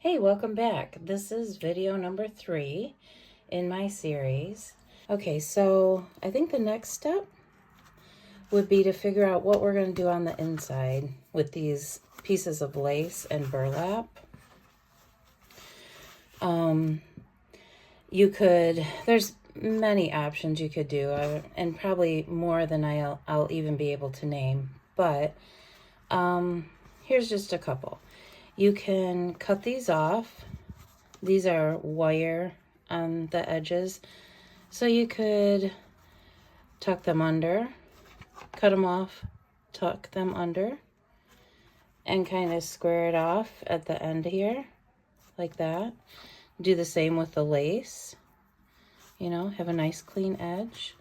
Hey, welcome back. This is video number 3 in my series. Okay, so I think the next step would be to figure out what we're going to do on the inside with these pieces of lace and burlap. There's many options you could do, and probably more than I'll even be able to name, but here's just a couple. You can cut these off. These are wire on the edges, so you could tuck them under, cut them off, tuck them under, and kind of square it off at the end here, like that. Do the same with the lace, you know, have a nice clean edge.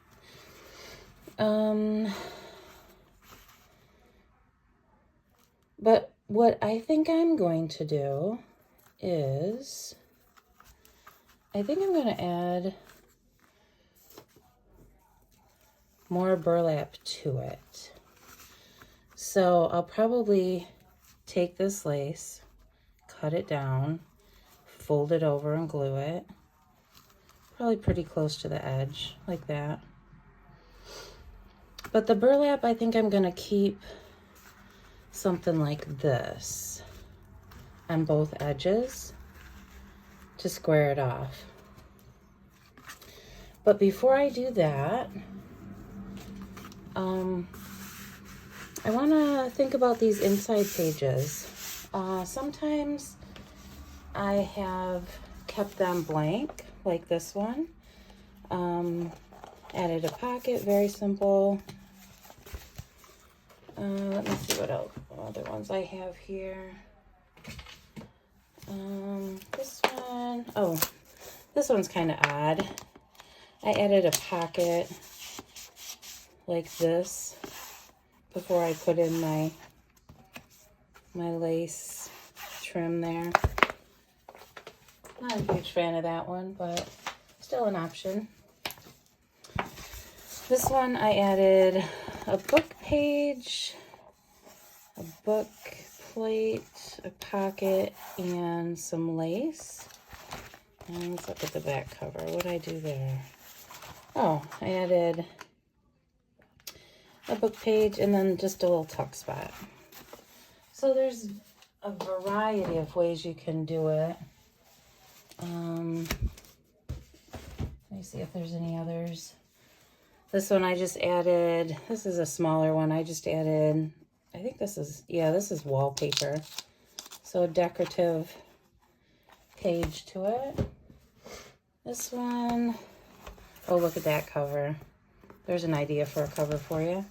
But what I think I'm going to do is, I think I'm going to add more burlap to it. So I'll probably take this lace, cut it down, fold it over and glue it. Probably pretty close to the edge, like that. But the burlap, I think I'm going to keep something like this on both edges to square it off. But before I do that, I want to think about these inside pages. Sometimes I have kept them blank, like this one. Added a pocket, very simple. Let me see what other ones I have here. This one, this one's kind of odd. I added a pocket like this before I put in my lace trim there. Not a huge fan of that one, but still an option. This one I added a book page, a book plate, a pocket, and some lace. And let's look at the back cover. What did I do there? Oh, I added a book page and then just a little tuck spot. So there's a variety of ways you can do it. Let me see if there's any others. This one I just added, this is a smaller one. I just added, I think this is wallpaper. So a decorative page to it. This one, oh, look at that cover. There's an idea for a cover for you.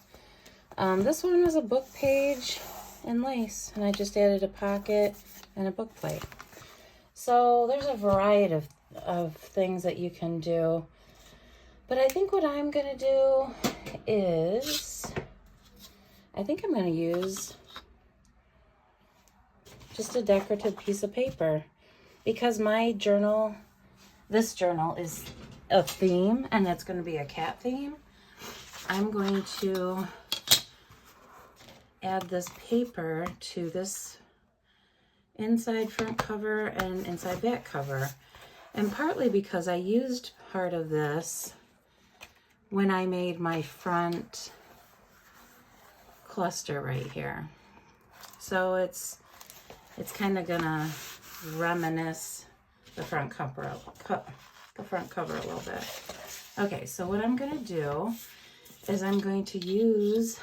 This one was a book page and lace, and I just added a pocket and a book plate. So there's a variety of things that you can do. But I think what I'm going to do is, I think I'm going to use just a decorative piece of paper, because my journal, this journal is a theme, and it's going to be a cat theme. I'm going to add this paper to this inside front cover and inside back cover. And partly because I used part of this when I made my front cluster right here. So it's kind of gonna reminisce the front cover a little bit. Okay, so what I'm gonna do is I'm going to use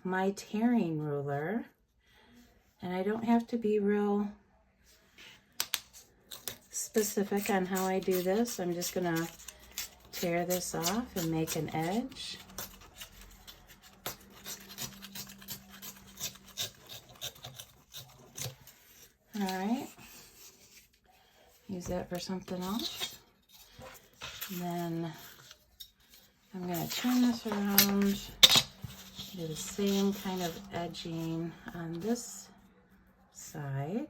my tearing ruler, and I don't have to be real specific on how I do this. I'm just gonna tear this off and make an edge. All right, use that for something else. And then I'm gonna turn this around, do the same kind of edging on this side.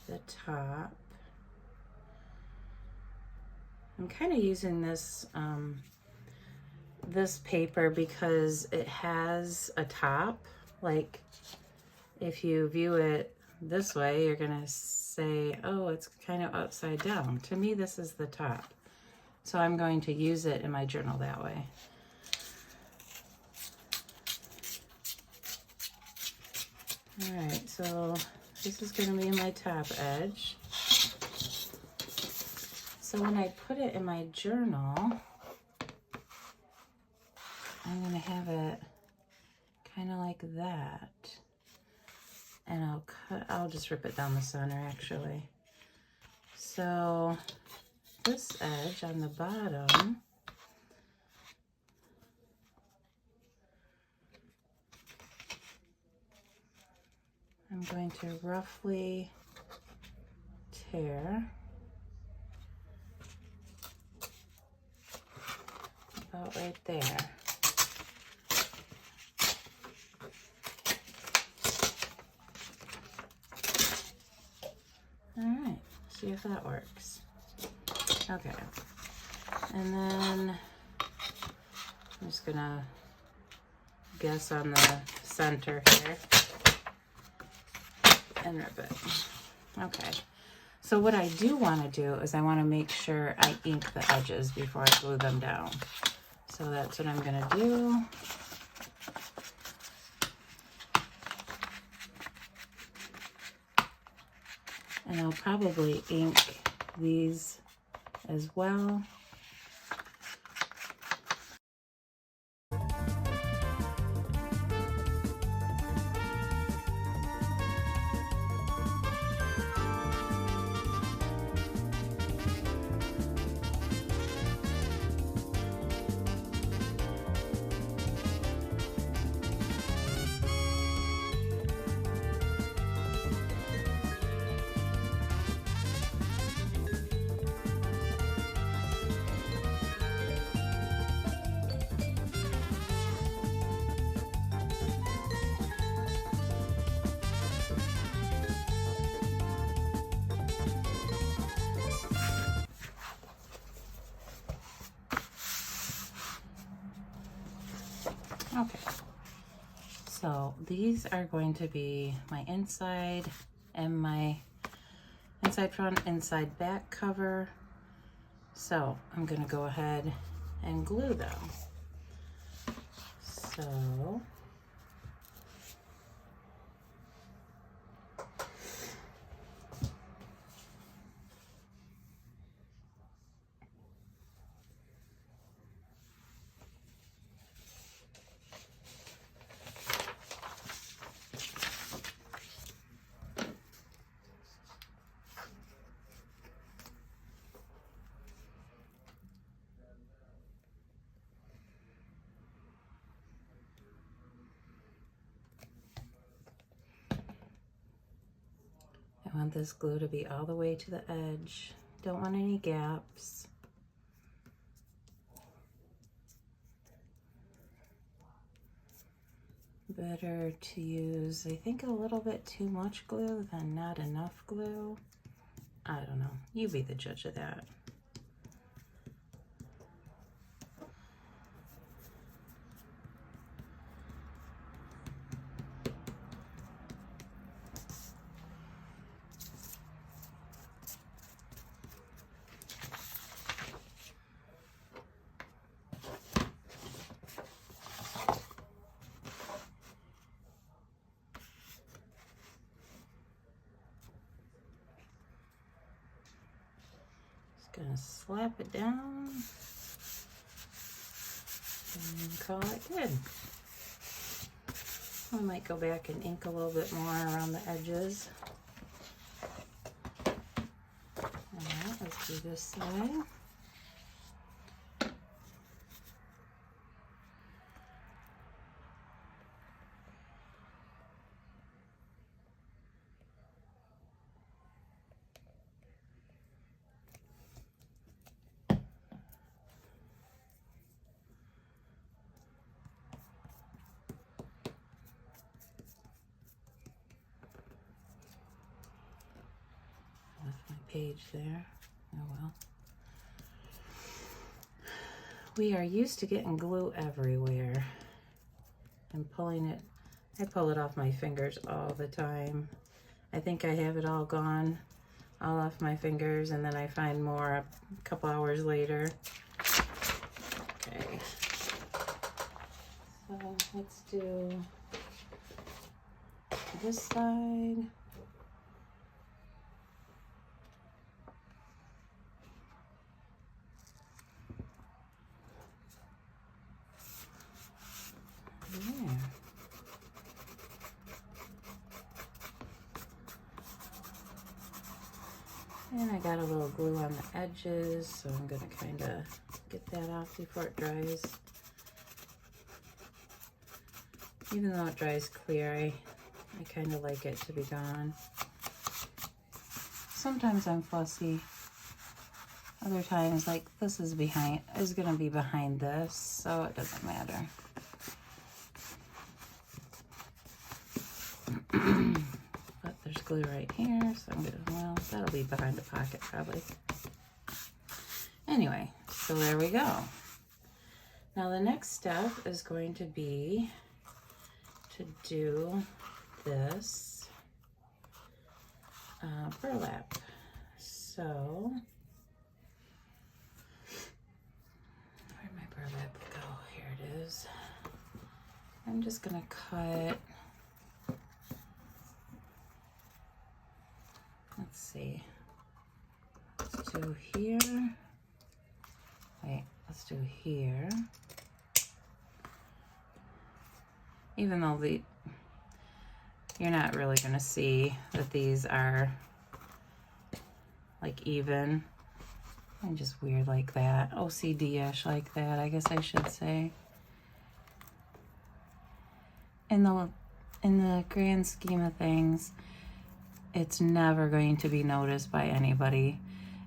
the top. I'm kind of using this this paper because it has a top. Like if you view it this way, you're gonna say, oh, it's kind of upside down. To me, this is the top. So I'm going to use it in my journal that way. All right, so this is gonna be my top edge. So when I put it in my journal, I'm gonna have it kind of like that. And I'll just rip it down the center actually. So this edge on the bottom, I'm going to roughly tear about right there. All right, see if that works. Okay, and then I'm just gonna guess on the center here and rip it. Okay, so what I do want to do is I want to make sure I ink the edges before I glue them down. So that's what I'm gonna do. And I'll probably ink these as well. Okay, so these are going to be my inside and my inside front, inside back cover. So I'm gonna go ahead and glue them. So I want this glue to be all the way to the edge. Don't want any gaps. Better to use, I think, a little bit too much glue than not enough glue. I don't know. You be the judge of that. Gonna slap it down and call it good. I might go back and ink a little bit more around the edges. Alright, let's do this side. page there. Oh well. We are used to getting glue everywhere and pulling it. I pull it off my fingers all the time. I think I have it all gone, all off my fingers, and then I find more a couple hours later. Okay, so let's do this side. There. And I got a little glue on the edges, so I'm going to kind of get that off before it dries. Even though it dries clear, I kind of like it to be gone. Sometimes I'm fussy. Other times, like this is going to be behind this, so it doesn't matter. But there's glue right here, so I'm gonna, well, that'll be behind the pocket probably. Anyway, so there we go. Now the next step is going to be to do this burlap. So, where'd my burlap go? Here it is. I'm just gonna cut, let's see, let's do here. Wait, let's do here. Even though you're not really gonna see that these are like even. I'm just weird like that, OCD-ish like that, I guess I should say. In the grand scheme of things, it's never going to be noticed by anybody.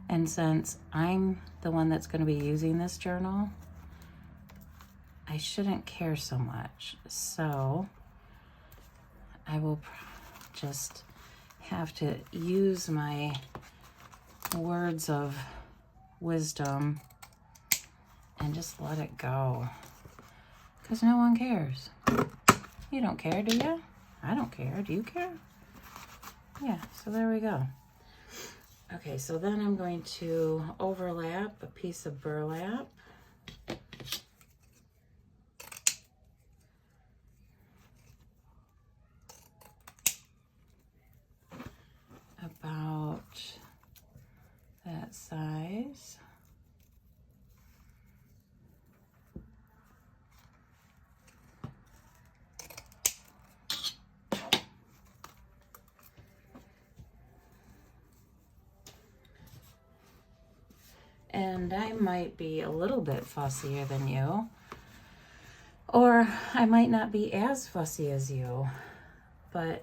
And since I'm the one that's going to be using this journal, I shouldn't care so much. So I will just have to use my words of wisdom and just let it go. Because no one cares. You don't care, do you? I don't care. Do you care? Yeah, so there we go. Okay, so then I'm going to overlap a piece of burlap. About that size. And I might be a little bit fussier than you, or I might not be as fussy as you, but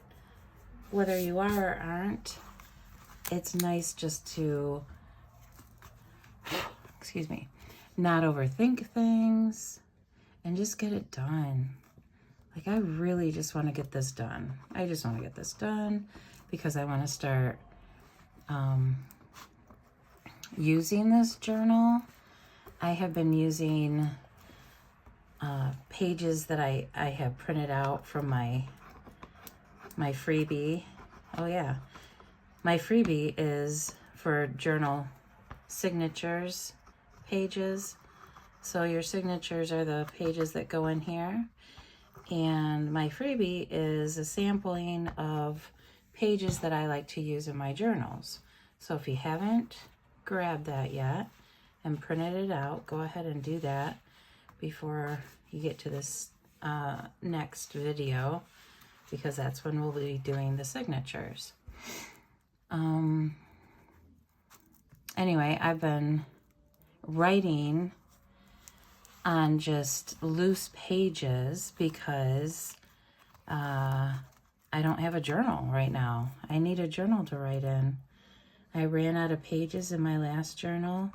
whether you are or aren't, it's nice just to, excuse me, not overthink things and just get it done. Like, I really just want to get this done. I just want to get this done because I want to start using this journal. I have been using pages that I have printed out from my freebie. Oh yeah, my freebie is for journal signatures pages. So your signatures are the pages that go in here, and my freebie is a sampling of pages that I like to use in my journals. So if you haven't grabbed that yet and printed it out, go ahead and do that before you get to this next video, because that's when we'll be doing the signatures. Anyway, I've been writing on just loose pages because I don't have a journal right now. I need a journal to write in. I ran out of pages in my last journal,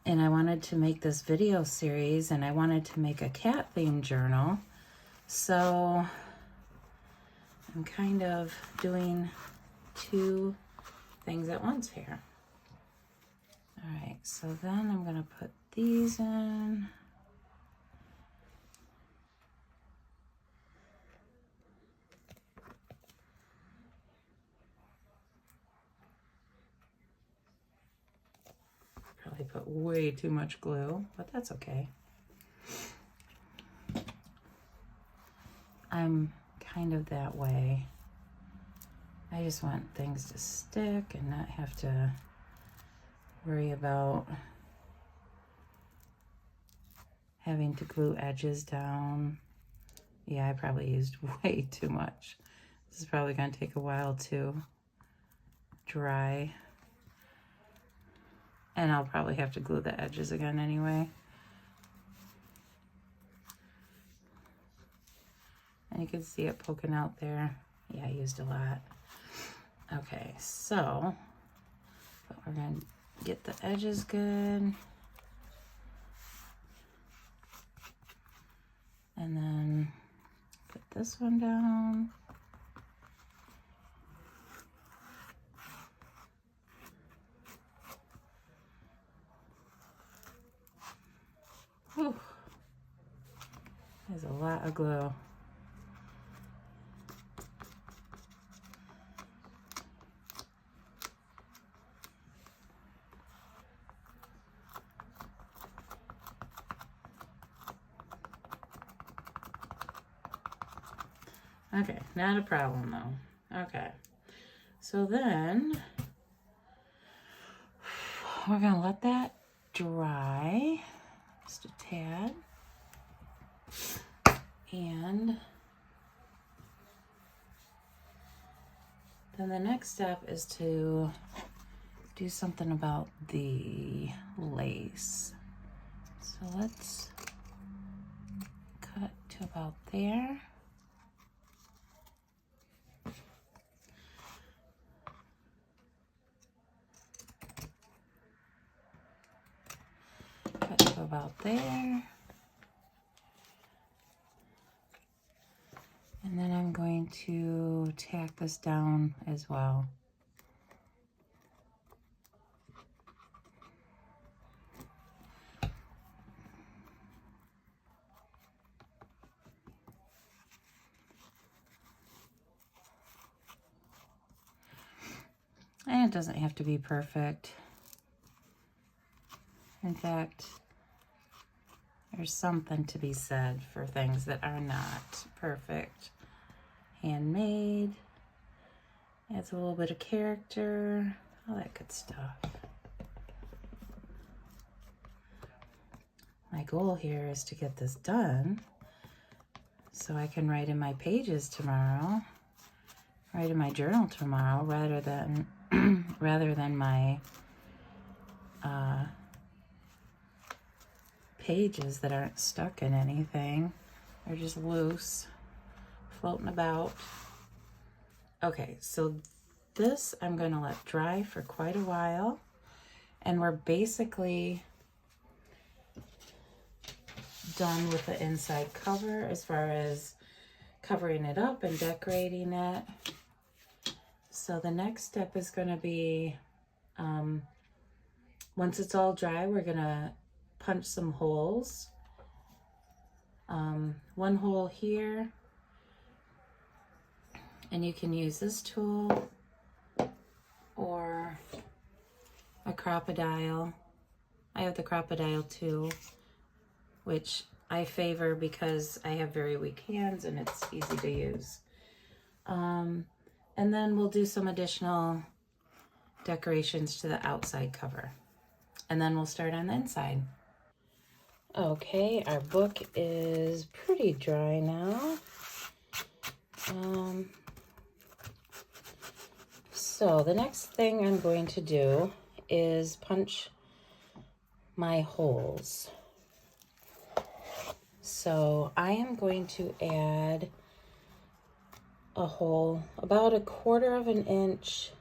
and I wanted to make this video series, and I wanted to make a cat themed journal. So I'm kind of doing two things at once here. All right, so then I'm gonna put these in. Probably put way too much glue, but that's okay. I'm kind of that way. I just want things to stick and not have to worry about having to glue edges down. Yeah, I probably used way too much. This is probably going to take a while to dry. And I'll probably have to glue the edges again anyway. And you can see it poking out there. Yeah, I used a lot. Okay, so we're going to get the edges good. And then put this one down. Whew. There's a lot of glue. Okay, not a problem though. Okay, so then we're gonna let that dry just a tad. And then the next step is to do something about the lace. So let's cut to about there. Cut to about there. And then I'm going to tack this down as well. And it doesn't have to be perfect. In fact, there's something to be said for things that are not perfect. Handmade, adds a little bit of character, all that good stuff. My goal here is to get this done so I can write in my pages tomorrow, write in my journal tomorrow, rather than my pages that aren't stuck in anything. They're just loose, floating about. Okay, so this I'm going to let dry for quite a while, and we're basically done with the inside cover as far as covering it up and decorating it. So the next step is going to be, once it's all dry, we're going to punch some holes. One hole here, and you can use this tool or a Crop-A-Dile. I have the Crop-A-Dile II, which I favor because I have very weak hands and it's easy to use. And then we'll do some additional decorations to the outside cover. And then we'll start on the inside. Okay, our book is pretty dry now. So the next thing I'm going to do is punch my holes. So I am going to add a hole about 1/4 of an inch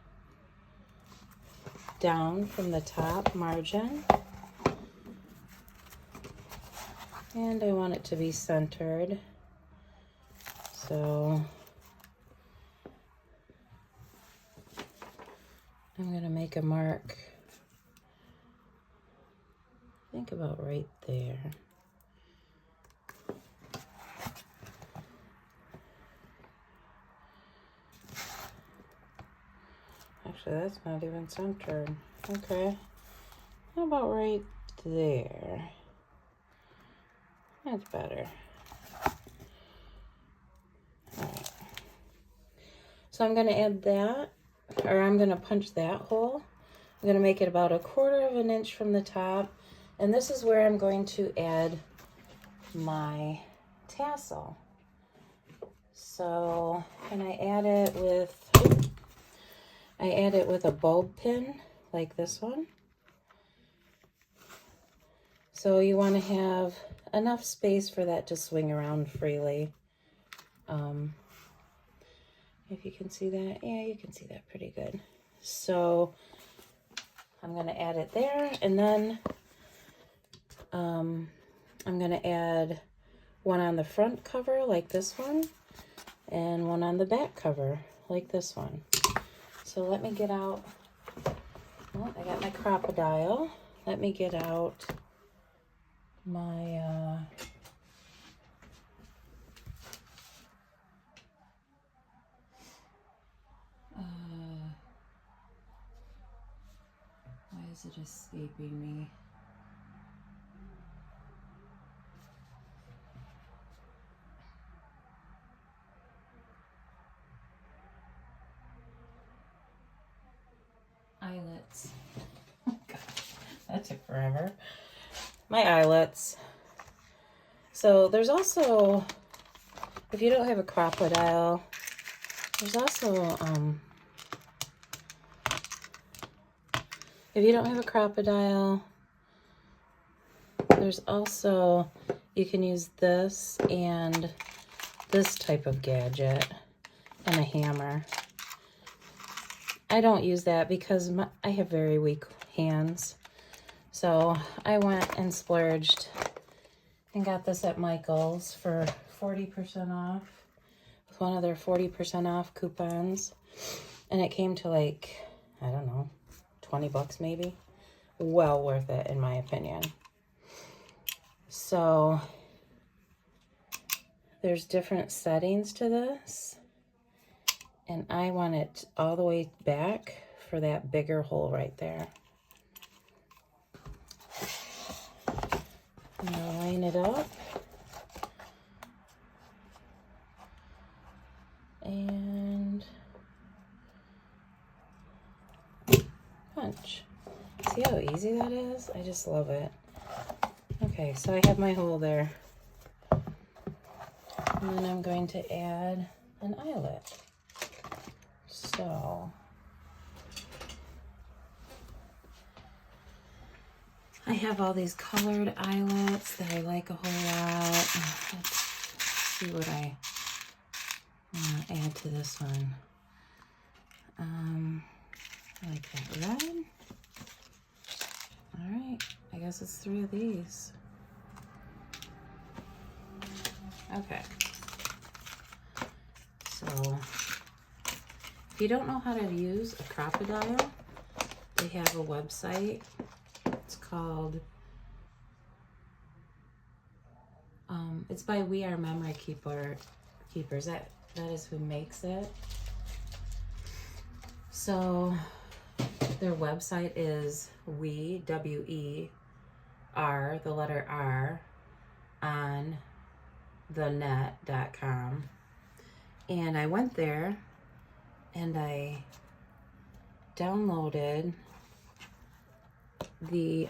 down from the top margin. And I want it to be centered. So I'm going to make a mark, I think about right there. Actually, that's not even centered. Okay. How about right there? That's better. Alright. So I'm going to add that, or I'm going to punch that hole. I'm going to make it about 1/4 of an inch from the top. And this is where I'm going to add my tassel. So, and I add it with a bulb pin, like this one. So you want to have enough space for that to swing around freely. If you can see that, yeah, you can see that pretty good. So I'm going to add it there, and then I'm going to add one on the front cover, like this one, and one on the back cover, like this one. So let me get out, well, I got my Crop-A-Dile. Let me get out my, why is it escaping me? Eyelets. Oh God, that took forever. My eyelets. So there's also, if you don't have a Crop-A-Dile, there's also, if you don't have a Crop-A-Dile, there's also, you can use this and this type of gadget and a hammer. I don't use that because I have very weak hands. So I went and splurged and got this at Michael's for 40% off with one of their 40% off coupons. And it came to like, I don't know, 20 bucks maybe. Well worth it in my opinion. So there's different settings to this. And I want it all the way back for that bigger hole right there. I'm gonna line it up. And punch. See how easy that is? I just love it. Okay, so I have my hole there. And then I'm going to add an eyelet. So I have all these colored eyelets that I like a whole lot. Let's see what I want to add to this one. I like that red. All right, I guess it's 3 of these. Okay. So if you don't know how to use a Crop-A-Dile, they have a website. It's called, it's by We Are Memory Keepers. That is who makes it. So their website is W-E-R, the letter R, on thenet.com. And I went there and I downloaded the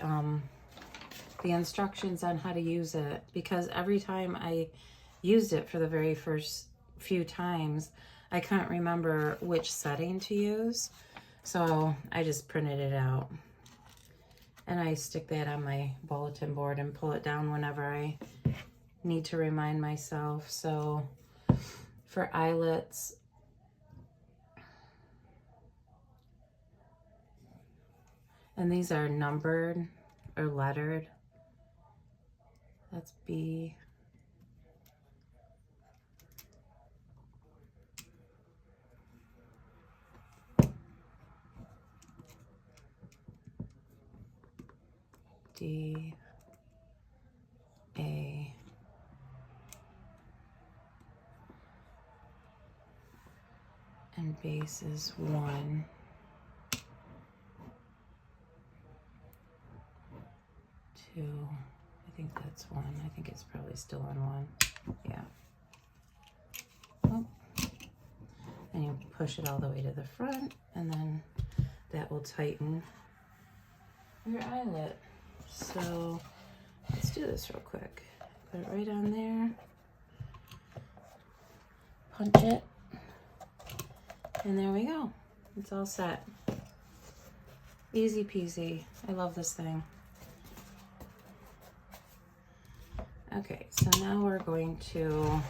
instructions on how to use it, because every time I used it for the very first few times, I couldn't remember which setting to use. So I just printed it out. And I stick that on my bulletin board and pull it down whenever I need to remind myself. So for eyelets, and these are numbered or lettered. That's B. D, A, and base is 1, 2, I think that's 1. I think it's probably still on 1. Yeah. Oh. And you push it all the way to the front, and then that will tighten your eyelet. So let's do this real quick. Put it right on there. Punch it. And there we go. It's all set. Easy peasy. I love this thing. Okay, so now we're going to,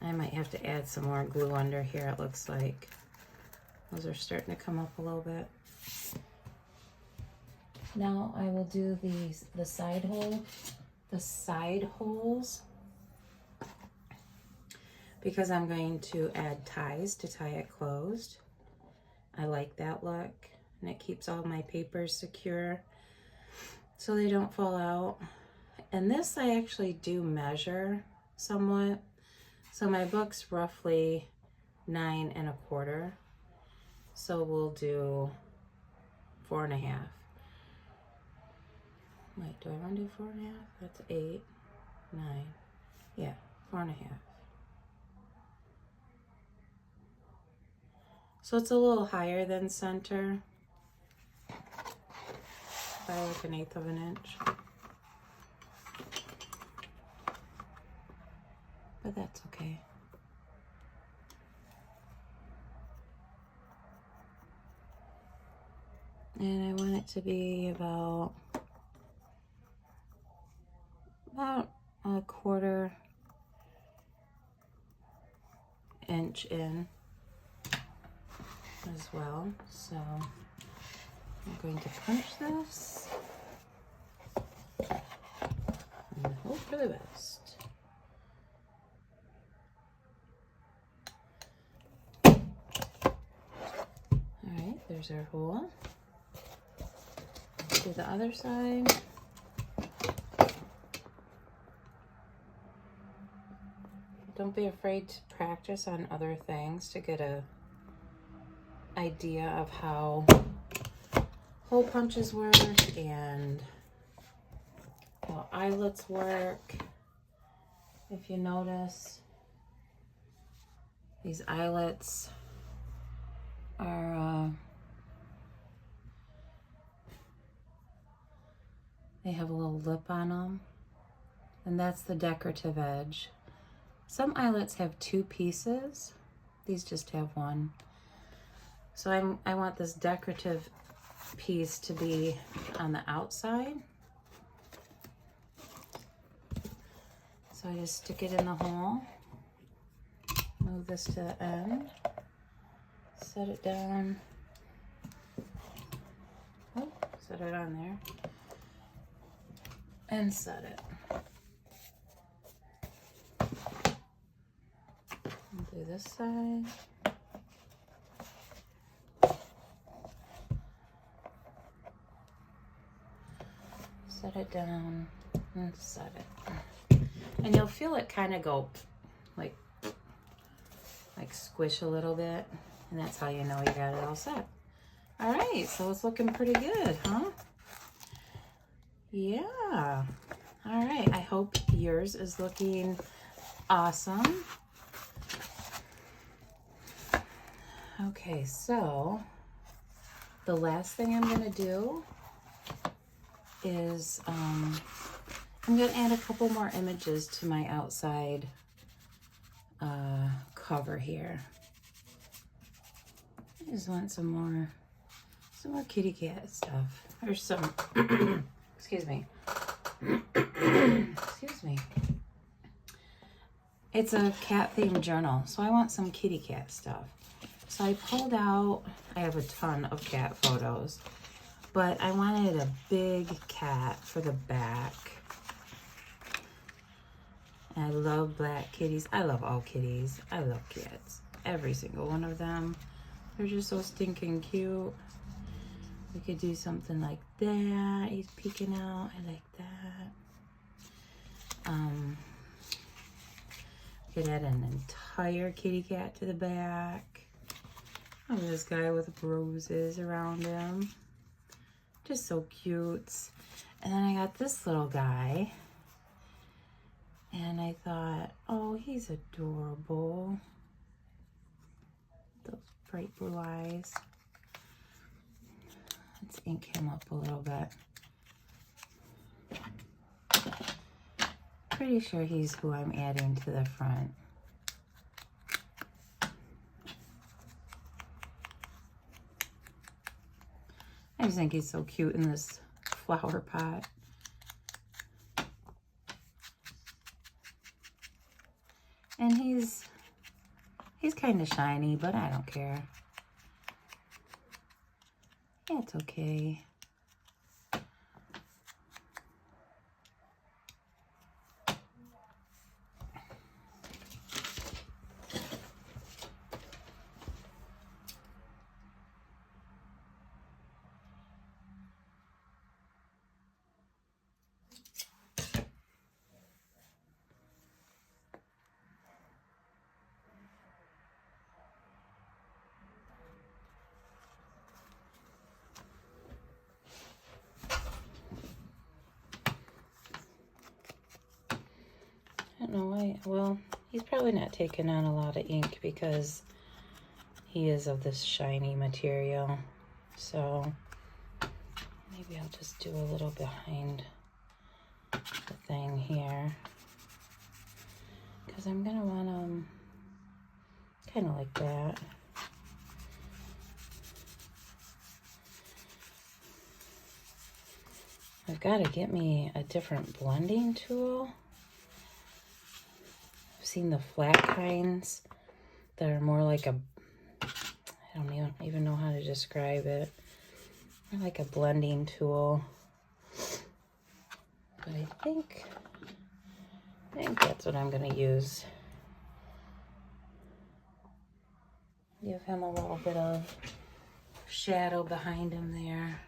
I might have to add some more glue under here, it looks like. Those are starting to come up a little bit. Now I will do the side holes, because I'm going to add ties to tie it closed. I like that look, and it keeps all my papers secure so they don't fall out. And this I actually do measure somewhat. So my book's roughly 9 1/4. So we'll do 4 1/2. Wait, do I want to do 4 1/2? That's 8, 9. Yeah, 4 1/2. So it's a little higher than center by like 1/8 of an inch. But that's okay. And I want it to be about a 1/4 inch in as well. So I'm going to punch this and hope for the best. All right, there's our hole. Do the other side. Don't be afraid to practice on other things to get a idea of how hole punches work and how eyelets work. If you notice, these eyelets are they have a little lip on them, and that's the decorative edge. Some eyelets have 2 pieces. These just have 1. So I want this decorative piece to be on the outside. So I just stick it in the hole, move this to the end, set it down, oh, set it on there, and set it. And do this side. Set it down and set it. And you'll feel it kind of go like squish a little bit, and that's how you know you got it all set. All right, so it's looking pretty good, huh? Yeah. All right, I hope yours is looking awesome. Okay, so the last thing I'm gonna do is I'm gonna add a couple more images to my outside cover here. I just want some more kitty cat stuff, or some excuse me. Excuse me. It's a cat themed journal, so I want some kitty cat stuff. So I pulled out, I have a ton of cat photos, but I wanted a big cat for the back. And I love black kitties. I love all kitties. I love cats. Every single one of them. They're just so stinking cute. We could do something like that. He's peeking out. I like that. Could add an entire kitty cat to the back. Oh, this guy with roses around him. Just so cute. And then I got this little guy. And I thought, oh, he's adorable. Those bright blue eyes. Let's ink him up a little bit. Pretty sure he's who I'm adding to the front. I just think he's so cute in this flower pot. And he's kind of shiny, but I don't care. It's okay. I don't know why. Well, he's probably not taking on a lot of ink because he is of this shiny material. So maybe I'll just do a little behind the thing here, because I'm gonna want them kind of like that. I've got to get me a different blending tool. I've seen the flat kinds that are more like a, I don't even know how to describe it. More like a blending tool. But I think that's what I'm going to use. Give him a little bit of shadow behind him there.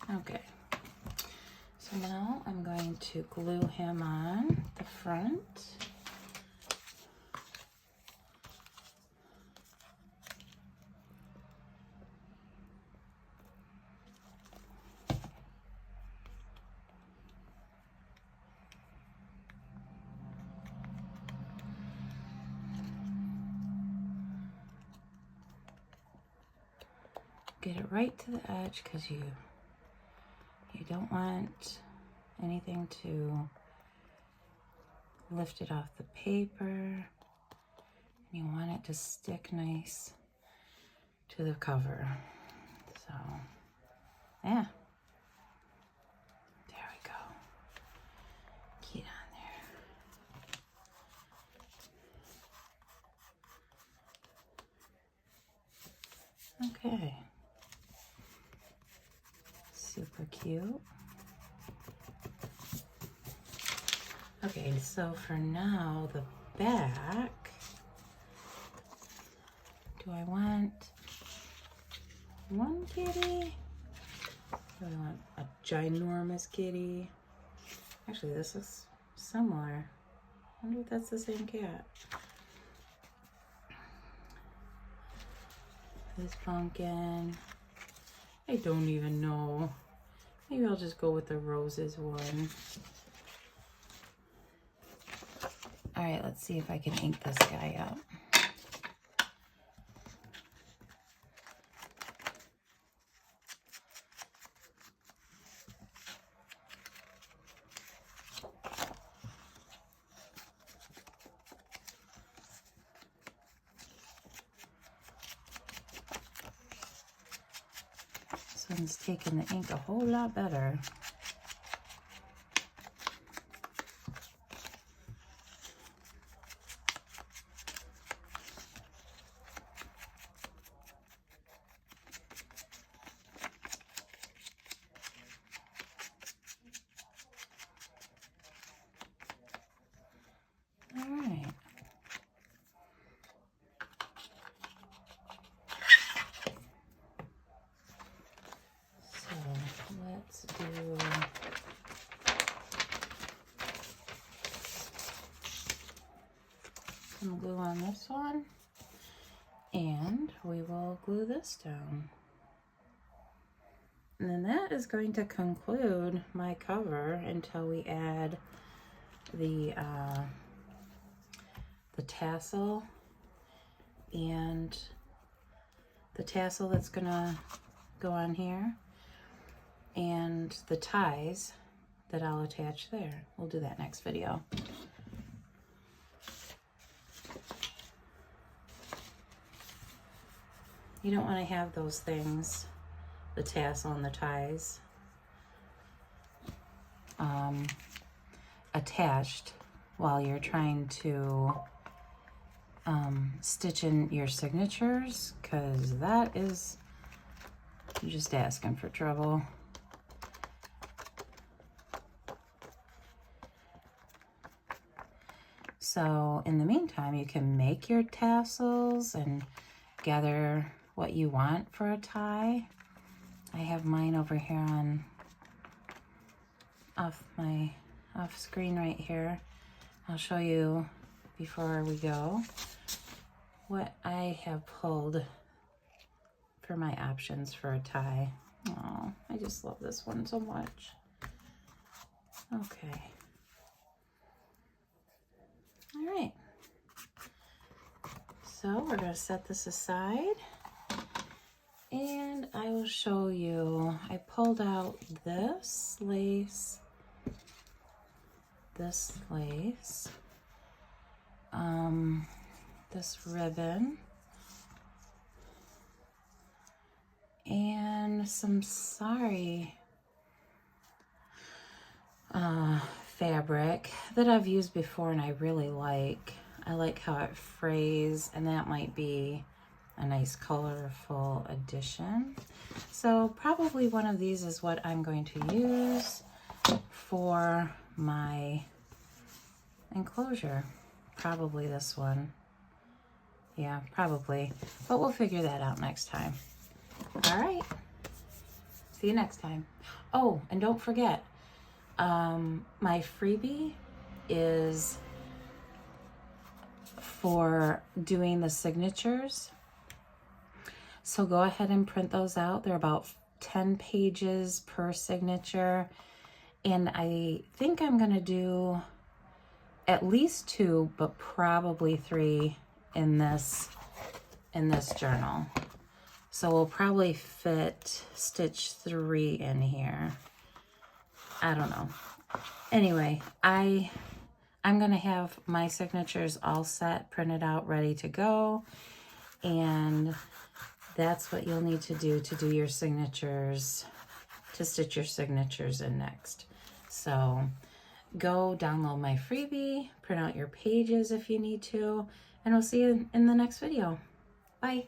Okay, so now I'm going to glue him on the front. Get it right to the edge because you don't want anything to lift it off the paper. You want it to stick nice to the cover. So, yeah. There we go. Get on there. Okay. Super cute. Okay, so for now, the back, do I want one kitty? Do I want a ginormous kitty? Actually, this looks similar. I wonder if that's the same cat. This pumpkin, I don't even know. Maybe I'll just go with the roses one. All right, let's see if I can ink this guy up. This one's taking the ink a whole lot better. some glue on this one, and we will glue this down. And then that is going to conclude my cover until we add the tassel, and the tassel that's gonna go on here, and the ties that I'll attach there. We'll do that next video. You don't want to have those things, the tassel and the ties, attached while you're trying to stitch in your signatures, because that is, you're just asking for trouble. So in the meantime, you can make your tassels and gather what you want for a tie. I have mine over here on off screen right here. I'll show you before we go what I have pulled for my options for a tie. Oh, I just love this one so much. Okay. All right. So we're going to set this aside, and I will show you. I pulled out this lace, this ribbon, and some sari fabric that I've used before and I really like. I like how it frays, and that might be a nice colorful addition. So probably one of these is what I'm going to use for my enclosure. Probably this one. Yeah, probably. But we'll figure that out next time. All right. See you next time. Oh, and don't forget, my freebie is for doing the signatures. So go ahead and print those out. They're about 10 pages per signature. And I think I'm going to do at least 2, but probably 3 in this journal. So we'll probably fit stitch 3 in here. I don't know. Anyway, I'm going to have my signatures all set, printed out, ready to go. And that's what you'll need to do your signatures, to stitch your signatures in next. So go download my freebie, print out your pages if you need to, and we'll see you in the next video. Bye.